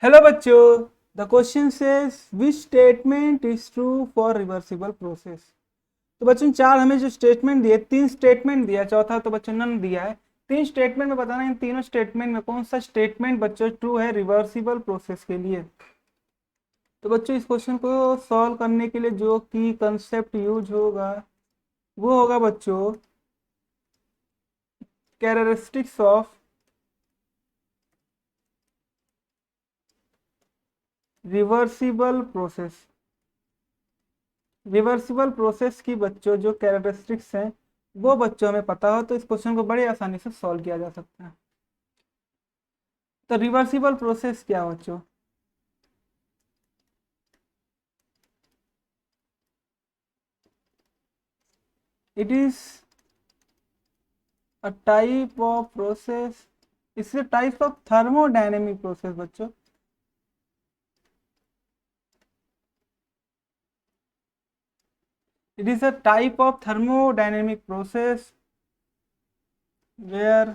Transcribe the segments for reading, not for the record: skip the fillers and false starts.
Hello बच्चों, the question says which statement is true for reversible process. तो बच्चों चार हमें जो स्टेटमेंट दिए, तीन स्टेटमेंट दिया, चौथा तो बच्चों नन दिया है। तीन स्टेटमेंट में बताना इन तीनों स्टेटमेंट में कौन सा स्टेटमेंट बच्चों ट्रू है रिवर्सिबल प्रोसेस के लिए। तो बच्चों इस क्वेश्चन को सॉल्व करने के लिए जो की कंसेप्ट यूज होगा वो होगा बच्चों characteristics of reversible process. Reversible process की बच्चों जो कैरेक्टरिस्टिक्स हैं वो बच्चों हमें पता हो तो इस क्वेश्चन को बड़े आसानी से सॉल्व किया जा सकता है। तो रिवर्सिबल प्रोसेस क्या हो बच्चों? It is a type of process, इससे टाइप ऑफ थर्मोडायनेमिक प्रोसेस बच्चों। It is a type of thermodynamic process where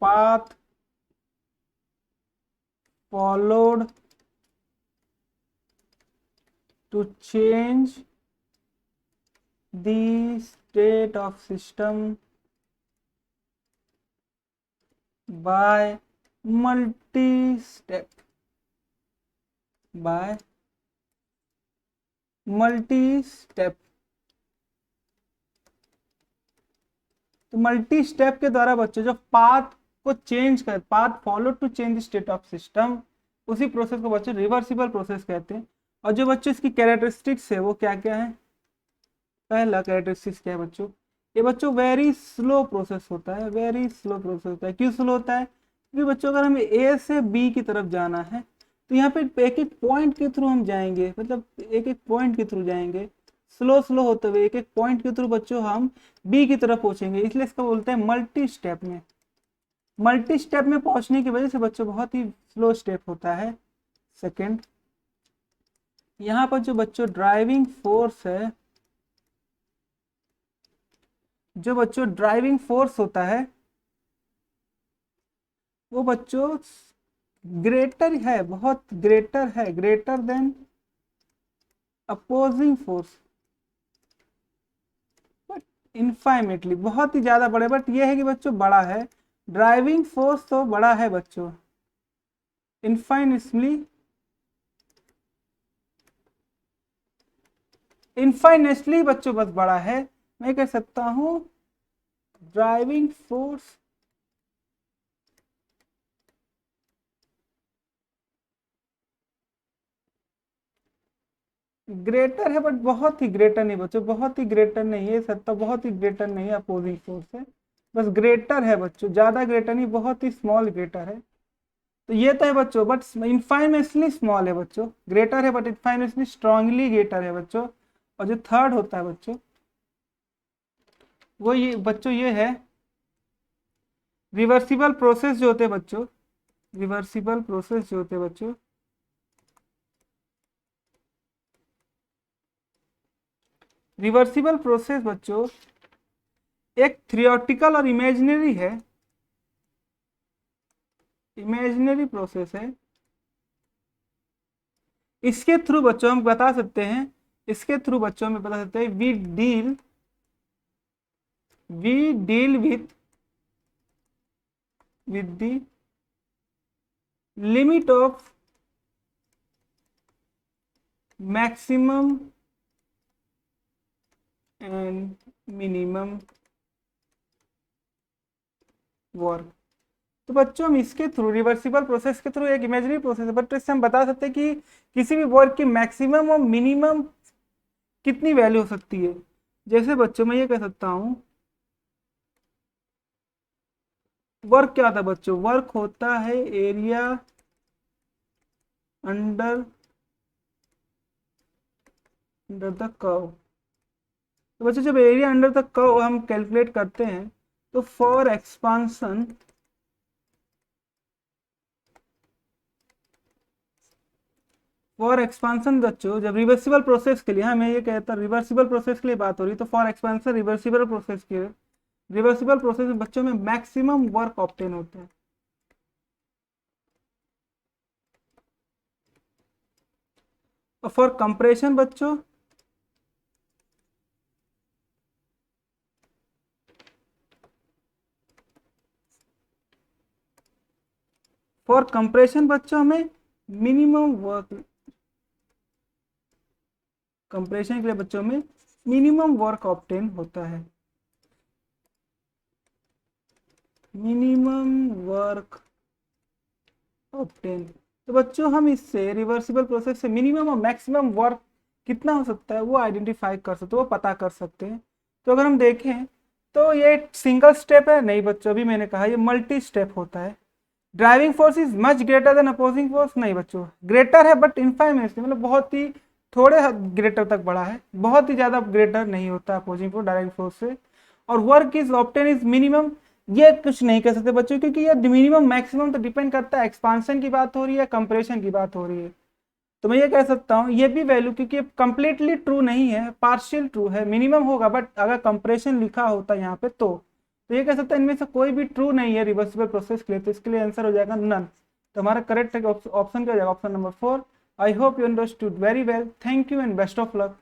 path followed to change the state of system by multi-step by multi-step। तो multi step के द्वारा बच्चों जो path को change कर, path follow to change state of system, उसी process को बच्चों रिवर्सिबल प्रोसेस कहते हैं। और जो बच्चों इसकी कैरेक्टरिस्टिक्स है वो क्या क्या है? पहला कैरेक्टरिस्टिक्स क्या है बच्चों? ये बच्चों वेरी स्लो प्रोसेस होता है। वेरी स्लो प्रोसेस होता है। क्यों स्लो होता है? क्योंकि बच्चों अगर हमें ए से बी की तरफ जाना है तो यहाँ पे एक एक पॉइंट के थ्रू हम जाएंगे, मतलब एक एक पॉइंट के थ्रू जाएंगे, स्लो स्लो होते हुए एक एक पॉइंट के थ्रू बच्चों हम बी की तरफ पहुंचेंगे, इसलिए इसका बोलते हैं मल्टी स्टेप में। मल्टी स्टेप में पहुंचने की वजह से बच्चों बहुत ही स्लो स्टेप होता है। सेकंड, यहाँ पर जो बच्चों ड्राइविंग फोर्स है, जो बच्चों ड्राइविंग फोर्स होता है वो बच्चों ग्रेटर है, बहुत ग्रेटर है, greater than opposing force, but infinitely, बहुत ही ज्यादा बड़े, बट ये है कि बच्चों बड़ा है। ड्राइविंग फोर्स तो बड़ा है बच्चों, इनफाइनेटली, इनफाइनेटली बच्चों बस बड़ा है। मैं कह सकता हूं ड्राइविंग फोर्स ग्रेटर है, बट बहुत ही ग्रेटर नहीं बच्चों, बहुत ही ग्रेटर नहीं है सत्ता, बहुत ही ग्रेटर नहीं है अपोजिंग फोर्स है, बस ग्रेटर है बच्चों, ज्यादा ग्रेटर नहीं, बहुत ही स्मॉल ग्रेटर है। तो ये तो है बच्चों, बट इनफाइनेटली स्मॉल है बच्चों, ग्रेटर है बट इनफाइनेटली स्ट्रांगली ग्रेटर है बच्चों। और जो थर्ड होता है बच्चों वो ये बच्चों ये है रिवर्सिबल प्रोसेस जो होते हैं बच्चों, रिवर्सिबल प्रोसेस जो होते हैं बच्चों, रिवर्सिबल प्रोसेस बच्चों एक थियोरेटिकल और इमेजिनरी है, इमेजिनरी प्रोसेस है। इसके थ्रू बच्चों हम बता सकते हैं, इसके थ्रू बच्चों में बता सकते हैं we deal with the limit of maximum and minimum work. तो बच्चों हम इसके थ्रू, रिवर्सिबल प्रोसेस के थ्रू, एक इमेजिनरी प्रोसेस है बट इससे हम बता सकते हैं कि किसी भी वर्क की मैक्सिमम और मिनिमम कितनी वैल्यू हो सकती है। जैसे बच्चों मैं ये कह सकता हूं वर्क क्या होता है बच्चों? वर्क होता है area under under the curve. तो बच्चों जब एरिया अंडर द कर्व हम कैलकुलेट करते हैं तो फॉर एक्सपांसन, फॉर एक्सपांसन बच्चों जब रिवर्सिबल प्रोसेस के लिए, हाँ मैं ये कहता हूँ रिवर्सिबल प्रोसेस के लिए बात हो रही तो फॉर एक्सपांसन रिवर्सिबल प्रोसेस के, रिवर्सिबल प्रोसेस में बच्चों में मैक्सिमम वर्क ऑप्टेन होता है। और फॉर कंप्रेशन बच्चों, फॉर कंप्रेशन बच्चों हमें मिनिमम वर्क, कंप्रेशन के लिए बच्चों में मिनिमम वर्क ऑब्टेन होता है, मिनिमम वर्क ऑब्टेन। तो बच्चों हम इससे रिवर्सिबल प्रोसेस से मिनिमम और मैक्सिमम वर्क कितना हो सकता है वो आइडेंटिफाई कर सकते हैं, वो पता कर सकते हैं। तो अगर हम देखें तो ये सिंगल स्टेप है नहीं बच्चों, अभी मैंने कहा ये मल्टी स्टेप होता है। Driving force is much greater than opposing force, नहीं बच्चों, ग्रेटर है बट इनफाइनेटली, मतलब बहुत ही थोड़े ग्रेटर तक बढ़ा है, बहुत ही ज्यादा ग्रेटर नहीं होता अपोजिंग फोर्स डायरेक्ट फोर्स से। और work is obtain is minimum, ये कुछ नहीं कह सकते बच्चों, क्योंकि ये मिनिमम मैक्सिमम तो डिपेंड करता है एक्सपांशन की बात हो रही है कंप्रेशन की बात हो रही है। तो मैं ये कह सकता हूँ ये भी वैल्यू, क्योंकि कंप्लीटली ट्रू नहीं है, पार्शियल ट्रू है, मिनिमम होगा बट अगर कंप्रेशन लिखा होता यहाँ पे तो ये कह सकते हैं इनमें से कोई भी ट्रू नहीं है रिवर्सिबल प्रोसेस के लिए, तो इसके लिए आंसर हो जाएगा नन। तो हमारा करेक्ट ऑप्शन क्या हो जाएगा, option number 4। I hope you understood very well, thank you and best of luck.